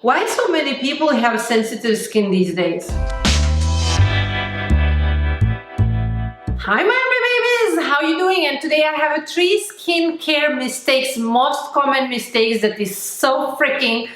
Why so many people have sensitive skin these days? Hi my babies, how you doing? And today I have 3 skincare mistakes, most common mistakes that is so freaking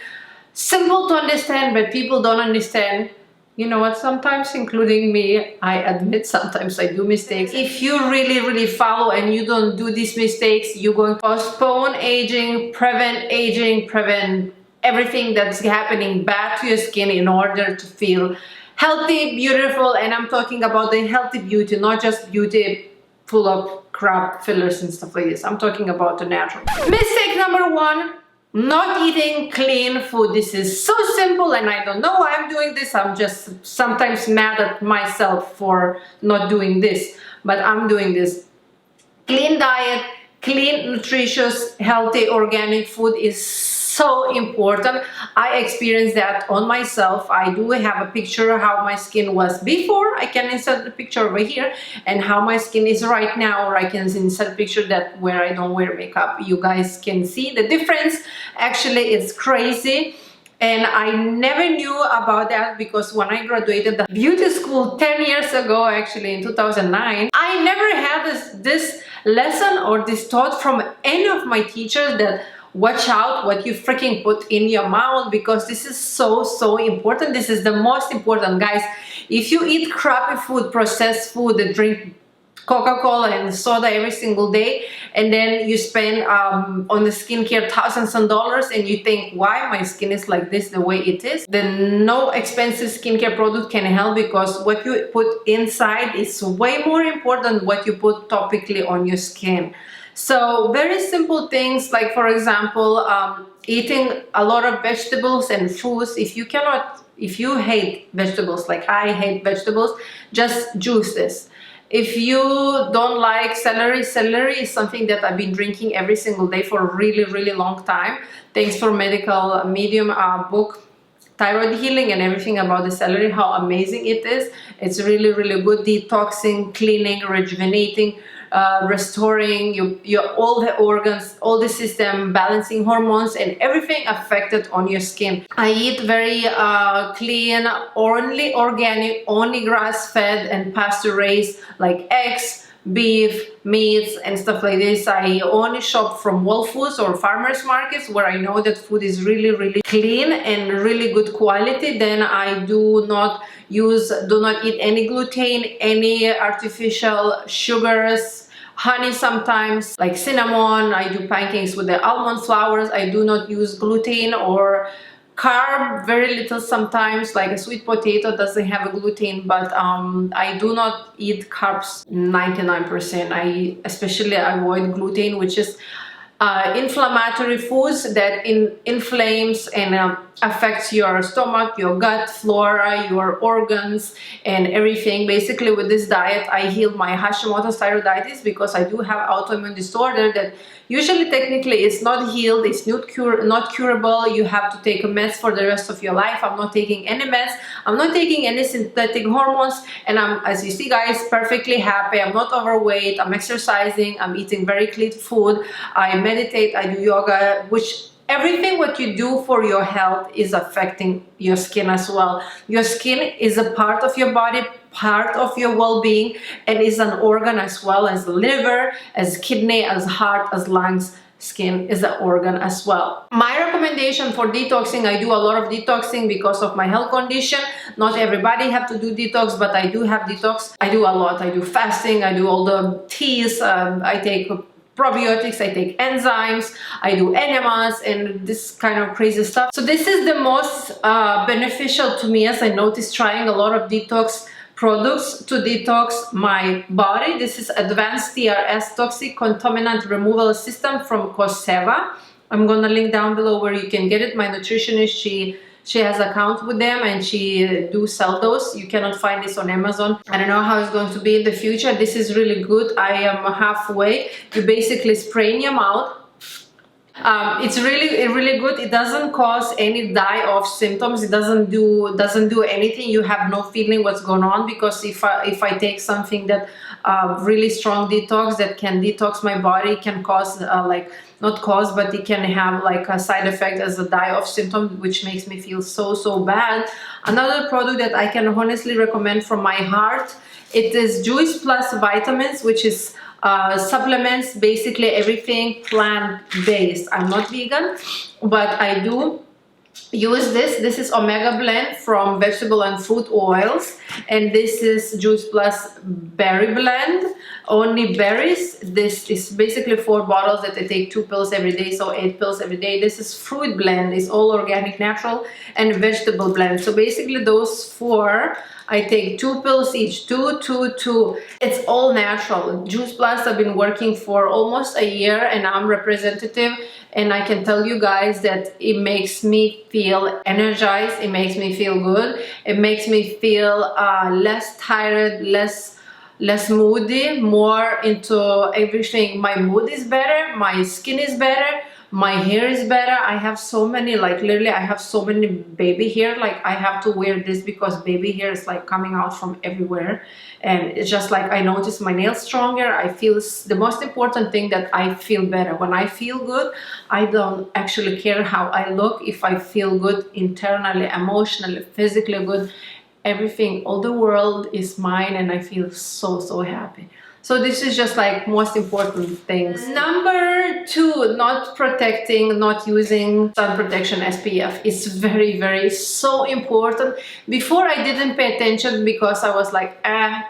simple to understand but people don't understand. You know what, sometimes including me, I admit sometimes I do mistakes. If you really follow and you don't do these mistakes, you're going to postpone aging, prevent everything that's happening bad to your skin in order to feel healthy, beautiful. And I'm talking about the healthy beauty, not just beauty full of crap, fillers and stuff like this. I'm talking about the natural. Mistake number 1, not eating clean food. This is so simple and I don't know why I'm doing this. I'm just sometimes mad at myself for not doing this, but I'm doing this. Clean diet, clean, nutritious, healthy, organic food is so important. I experienced that on myself. I do have a picture of how my skin was before. I can insert the picture over here, and how my skin is right now, or I can insert a picture that where I don't wear makeup. You guys can see the difference. Actually, it's crazy. And I never knew about that because when I graduated the beauty school 10 years ago, actually in 2009, I never had this lesson or this thought from any of my teachers that watch out what you freaking put in your mouth, because this is so important. This is the most important, guys. If you eat crappy food, processed food, and drink Coca-Cola and soda every single day, and then you spend on the skincare thousands of dollars, and you think, why my skin is like this the way it is, then no expensive skincare product can help, because what you put inside is way more important what you put topically on your skin. So very simple things, like for example, eating a lot of vegetables and fruits. If you hate vegetables, like I hate vegetables, just juice this. If you don't like celery is something that I've been drinking every single day for a really long time. Thanks for Medical Medium book, Thyroid Healing, and everything about the celery, how amazing it is. It's really good, detoxing, cleaning, rejuvenating, restoring your all the organs, all the system, balancing hormones and everything affected on your skin. I eat very clean, only organic, only grass-fed and pasture-raised, like eggs, beef, meats and stuff like this. I only shop from Whole Foods or farmers markets where I know that food is really clean and really good quality. Then I do not eat any gluten, any artificial sugars, honey sometimes, like cinnamon. I do pancakes with the almond flours. I do not use gluten or carb, very little sometimes, like a sweet potato doesn't have a gluten, but I do not eat carbs 99%. I especially avoid gluten, which is inflammatory foods that inflames and affects your stomach, your gut flora, your organs and everything. Basically with this diet I healed my Hashimoto's thyroiditis, because I do have autoimmune disorder that usually technically it's not healed, it's not curable. You have to take a meds for the rest of your life. I'm not taking any meds, I'm not taking any synthetic hormones, and I'm, as you see guys, perfectly happy. I'm not overweight, I'm exercising, I'm eating very clean food, I meditate, I do yoga, which everything what you do for your health is affecting your skin as well. Your skin is a part of your body, part of your well-being, and is an organ as well, as liver, as kidney, as heart, as lungs. Skin is an organ as well. My recommendation for detoxing, I do a lot of detoxing because of my health condition. Not everybody have to do detox, but I do have detox. I do a lot. I do fasting, I do all the teas, I take probiotics, I take enzymes, I do enemas and this kind of crazy stuff. So this is the most beneficial to me, as I noticed trying a lot of detox products to detox my body. This is Advanced TRS Toxic Contaminant Removal System from Coseva. I'm gonna link down below where you can get it. My nutritionist, she has an account with them and she do sell those. You cannot find this on Amazon. I don't know how it's going to be in the future. This is really good. I am halfway. You basically spray in your mouth It's really good. It doesn't cause any die-off symptoms. It doesn't do anything. You have no feeling what's going on, because if I take something that really strong detox that can detox my body, can cause like, not cause, but it can have like a side effect as a die-off symptom, which makes me feel so bad. Another product that I can honestly recommend from my heart, it is Juice Plus Vitamins, which is supplements, basically everything plant-based. I'm not vegan, but I do use this is Omega Blend from vegetable and fruit oils, and this is Juice Plus Berry Blend, only berries. This is basically 4 bottles that I take 2 pills every day, so 8 pills every day. This is Fruit Blend, it's all organic, natural, and vegetable blend. So basically those 4, I take 2 pills each, 2. It's all natural. Juice Plus, I've been working for almost a year, and I'm representative, and I can tell you guys that it makes me feel energized, it makes me feel good, it makes me feel less tired, less moody, more into everything. My mood is better, my skin is better, my hair is better. I have so many, like literally I have so many baby hair, like I have to wear this because baby hair is like coming out from everywhere, and it's just like I notice my nails stronger. I feel, the most important thing, that I feel better. When I feel good, I don't actually care how I look. If I feel good internally, emotionally, physically good, everything, all the world is mine, and I feel so happy. So this is just like most important things. Number 2, not protecting, not using sun protection SPF. It's very so important. Before I didn't pay attention because I was like,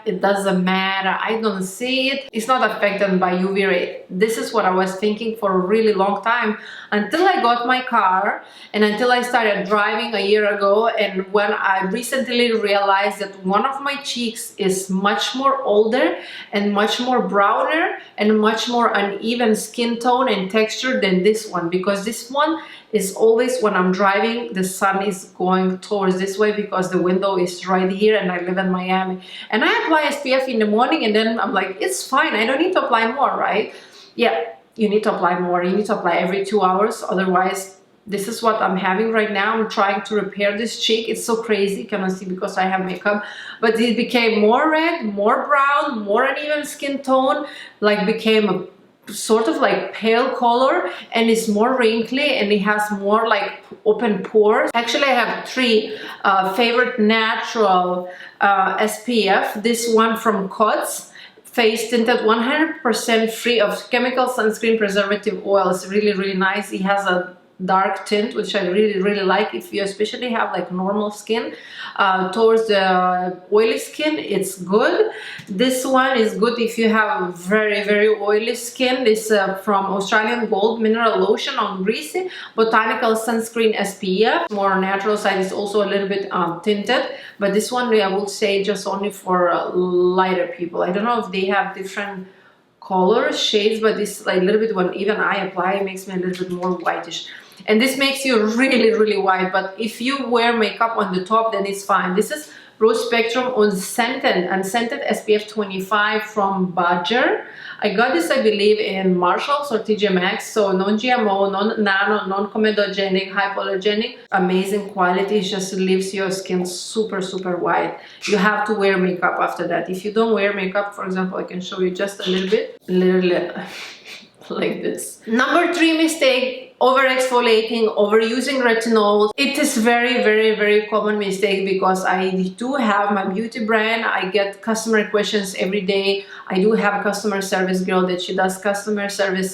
it doesn't matter, I don't see it, it's not affected by UV ray. This is what I was thinking for a really long time, until I got my car and until I started driving a year ago, and when I recently realized that one of my cheeks is much more older and much more browner and much more uneven skin tone and texture than this one, because this one is always, when I'm driving, the sun is going towards this way because the window is right here, and I live in Miami, and I apply SPF in the morning, and then I'm like, it's fine, I don't need to apply more, right? Yeah, you need to apply more. You need to apply every 2 hours, otherwise. This is what I'm having right now. I'm trying to repair this cheek. It's so crazy, you cannot see because I have makeup, but it became more red, more brown, more uneven skin tone, like became a sort of like pale color, and it's more wrinkly, and it has more like open pores. Actually, I have 3 favorite natural SPF. This one from Cots, face tinted, 100% free of chemical sunscreen preservative oils. Really nice. It has a dark tint, which I really like. If you especially have like normal skin, towards the oily skin, it's good. This one is good if you have very oily skin. This from Australian Gold Mineral Lotion on Greasy Botanical Sunscreen SPF. More natural side, is also a little bit tinted, but this one I would say just only for lighter people. I don't know if they have different colors, shades, but this like a little bit, when even I apply, it makes me a little bit more whitish. And this makes you really white, but if you wear makeup on the top, then it's fine. This is Broad Spectrum Unscented SPF 25 from Badger. I got this, I believe, in Marshalls or TJ Maxx. So non-GMO, non-nano, non-comedogenic, hypoallergenic. Amazing quality. It just leaves your skin super white. You have to wear makeup after that. If you don't wear makeup, for example, I can show you just a little bit. Like this. Number 3 mistake, over-exfoliating, overusing retinol. It is very common mistake, because I do have my beauty brand. I get customer questions every day. I do have a customer service girl that she does customer service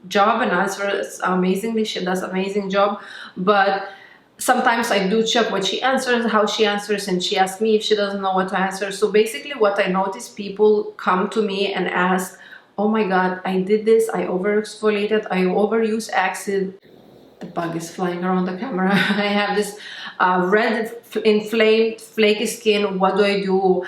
job and answers amazingly. She does amazing job, but sometimes I do check what she answers, how she answers, and she asks me if she doesn't know what to answer. So basically what I notice, people come to me and ask, oh my god, I did this, I over-exfoliated, I overused acid. The bug is flying around the camera. I have this red, inflamed, flaky skin. What do I do?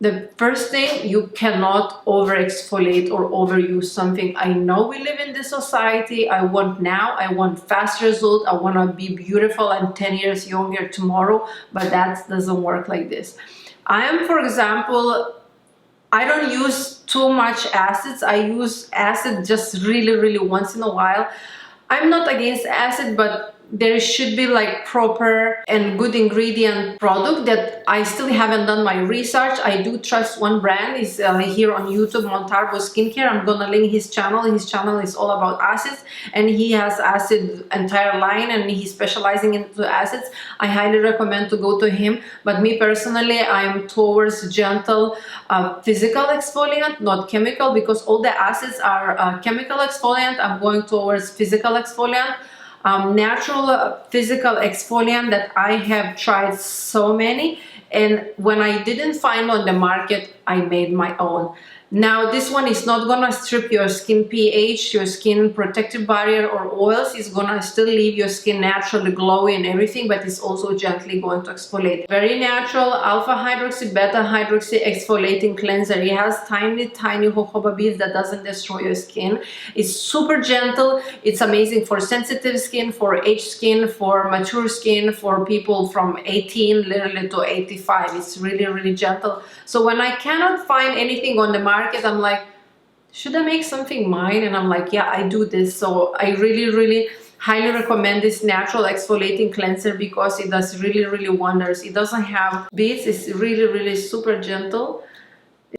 The first thing, you cannot over-exfoliate or overuse something. I know we live in this society. I want now, I want fast result. I want to be beautiful and 10 years younger tomorrow, but that doesn't work like this. I am, for example, I don't use too much acids. I use acid just really once in a while. I'm not against acid, but there should be like proper and good ingredient product that I still haven't done my research. I do trust one brand. Is here on YouTube, Montalvo Skincare. I'm gonna link his channel. His channel is all about acids, and he has acid entire line, and he's specializing into acids. I highly recommend to go to him. But me personally, I'm towards gentle physical exfoliant, not chemical, because all the acids are chemical exfoliant. I'm going towards physical exfoliant. Natural physical exfoliant that I have tried so many, and when I didn't find on the market, I made my own. Now this one is not gonna strip your skin pH, your skin protective barrier or oils. It's gonna still leave your skin naturally glowy and everything, but it's also gently going to exfoliate. Very natural alpha hydroxy, beta hydroxy exfoliating cleanser. It has tiny jojoba beads that doesn't destroy your skin. It's super gentle. It's amazing for sensitive skin, for aged skin, for mature skin, for people from 18 literally to 85. It's really gentle. So when I cannot find anything on the market, I'm like, should I make something mine? And I'm like, yeah, I do this. So I really highly recommend this natural exfoliating cleanser because it does really wonders. It doesn't have beads. It's really super gentle.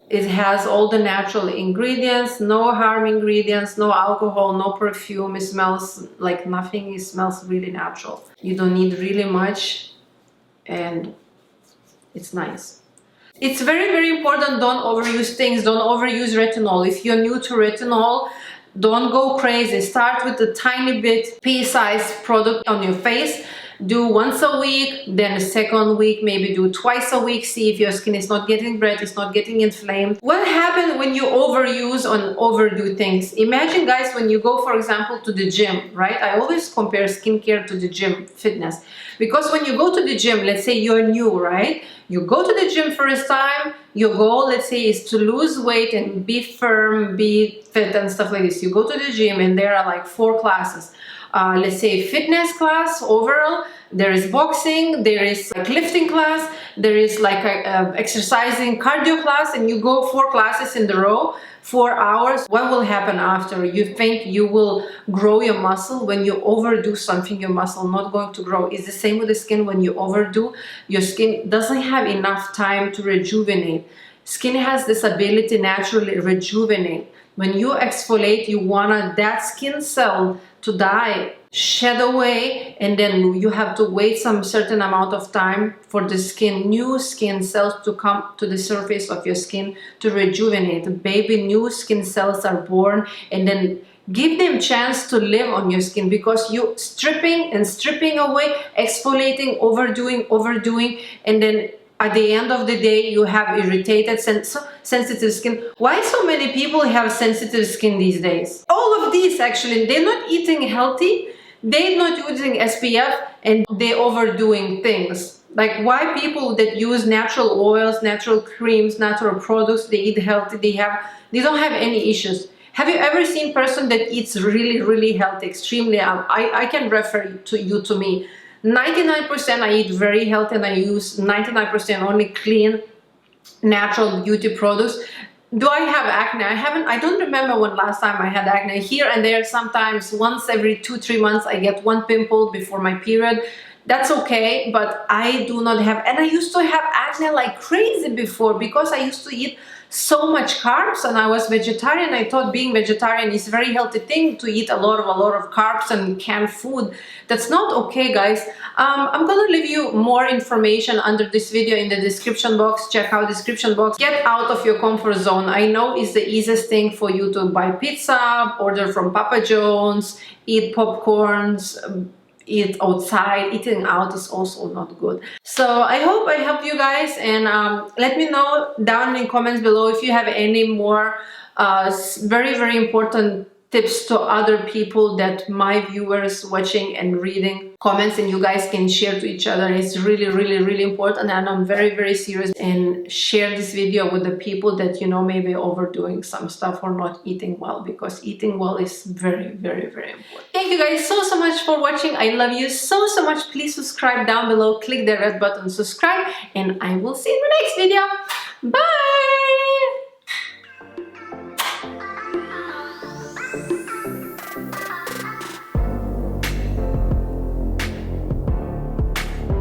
It has all the natural ingredients, no harm ingredients, no alcohol, no perfume. It smells like nothing. It smells really natural. You don't need really much, and it's nice. It's very important, don't overuse things, don't overuse retinol. If you're new to retinol, don't go crazy. Start with a tiny bit pea-sized product on your face. Do once a week, then a second week, maybe do twice a week. See if your skin is not getting red, it's not getting inflamed. What happens when you overuse and overdo things? Imagine, guys, when you go, for example, to the gym, right? I always compare skincare to the gym, fitness. Because when you go to the gym, let's say you're new, right? You go to the gym first time, your goal, let's say, is to lose weight and be firm, be fit and stuff like this. You go to the gym and there are like 4 classes. Let's say fitness class overall, there is boxing, there is like lifting class, there is like a exercising cardio class, and you go 4 classes in the row, 4 hours. What will happen after? You think you will grow your muscle. When you overdo something, your muscle not going to grow. It's the same with the skin. When you overdo, your skin doesn't have enough time to rejuvenate. Skin has this ability naturally rejuvenate. When you exfoliate, you want that skin cell to die, shed away, and then you have to wait some certain amount of time for the skin, new skin cells to come to the surface of your skin to rejuvenate. Baby, new skin cells are born, and then give them chance to live on your skin, because you stripping away, exfoliating, overdoing, and then at the end of the day, you have irritated, sensitive skin. Why so many people have sensitive skin these days? All of these, actually, they're not eating healthy, they're not using SPF, and they're overdoing things. Like, why people that use natural oils, natural creams, natural products, they eat healthy, they don't have any issues. Have you ever seen a person that eats really healthy, extremely? I can refer to me. 99% I eat very healthy, and I use 99% only clean, natural beauty products. Do I have acne? I don't remember when last time I had acne. Here and there, sometimes once every 2-3 months, I get one pimple before my period. That's okay, but I do not have, and I used to have acne like crazy before because I used to eat so much carbs, and I was vegetarian. I thought being vegetarian is a very healthy thing, to eat a lot of carbs and canned food. That's not okay, guys. I'm gonna leave you more information under this video in the description box. Check out description box. Get out of your comfort zone. I know it's the easiest thing for you to buy pizza, order from Papa John's, eat popcorns, eat outside. Eating out is also not good. So I hope I helped you guys, and let me know down in the comments below if you have any more very important tips to other people that my viewers watching and reading comments, and you guys can share to each other. It's really important, and I'm very serious, and share this video with the people that you know maybe overdoing some stuff or not eating well, because eating well is very important. Thank you guys so much for watching. I love you so much. Please subscribe down below, click the red button, subscribe, and I will see you in the next video. Bye.